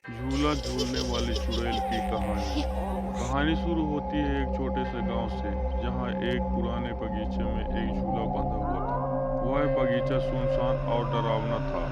झूला झूलने वाली चुड़ैल की कहानी। कहानी शुरू होती है एक छोटे से गांव से, जहां एक पुराने बगीचे में एक झूला बंधा हुआ था। वह बगीचा सुनसान और डरावना था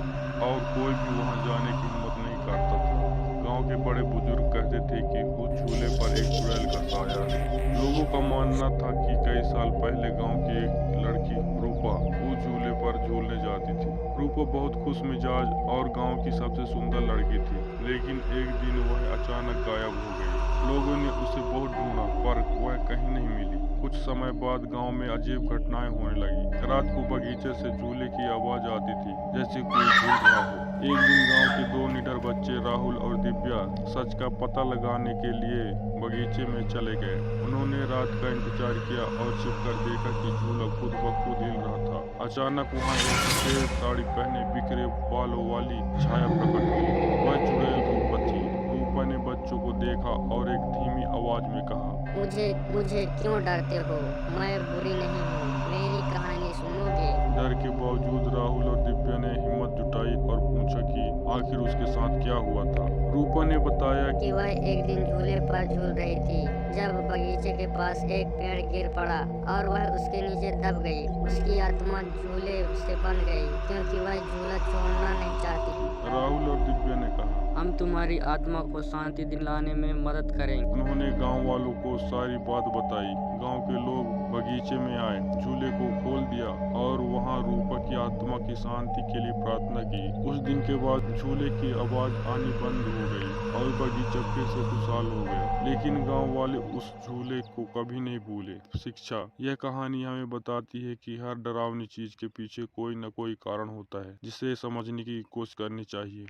और कोई भी वहां जाने की हिम्मत नहीं करता था। गांव के बड़े बुजुर्ग कहते थे कि उस झूले पर एक चुड़ैल का साया है। लोगों का मानना था कि कई साल पहले गांव की एक लड़की रूपा उस झूले पर झूलने जाती थी। रूपा बहुत खुश मिजाज और गांव की सबसे सुंदर लड़की थी, लेकिन एक दिन वह अचानक गायब हो गई। लोगों ने उसे बहुत ढूंढा, पर वह कहीं नहीं मिली। कुछ समय बाद गांव में अजीब घटनाएं होने लगी। रात को बगीचे से झूले की आवाज आती थी, जैसे कोई झूल रहा हो। एक दिन गांव के दो निडर बच्चे राहुल और दिव्या सच का पता लगाने के लिए बगीचे में चले गए। उन्होंने रात का इंतजार किया और छिपकर देखा कि झूला खुद ब खुद हिल रहा था। अचानक वहां एक सफेद साड़ी पहने बिखरे बालों वाली छाया प्रकट हुई। वह चुड़ैल रूपा थी। रूपा ने बच्चों को देखा और एक धीमी आवाज में कहा, मुझे मुझे क्यों डरते हो? मैं बुरी नहीं हूँ। मेरी कहानी सुनोगे? डर के बावजूद राहुल और दिव्या ने हिम्मत जुटाई और पूछा कि आखिर उसके साथ क्या हुआ था। रूपा ने बताया कि वह एक दिन झूले पर झूल रही थी, जब बगीचे के पास एक पेड़ गिर पड़ा और वह उसके नीचे दब गई। उसकी आत्मा झूले से बंध गई, क्योंकि वह झूला छोड़ना नहीं चाहती थी। राहुल और दिव्या ने कहा। हम तुम्हारी आत्मा को शांति दिलाने में मदद करेंगे। उन्होंने गांव वालों को सारी बात बताई। गांव के लोग बगीचे में आए, झूले को खोल दिया और वहां रूपा की आत्मा की शांति के लिए प्रार्थना की। उस दिन के बाद झूले की आवाज आनी बंद हो गई और बगीचा फिर से खुशहाल हो गया। लेकिन गांव वाले उस झूले को कभी नहीं भूले। शिक्षा: यह कहानी हमें बताती है कि हर डरावनी चीज के पीछे कोई न कोई कारण होता है, जिसे समझने की कोशिश करनी चाहिए।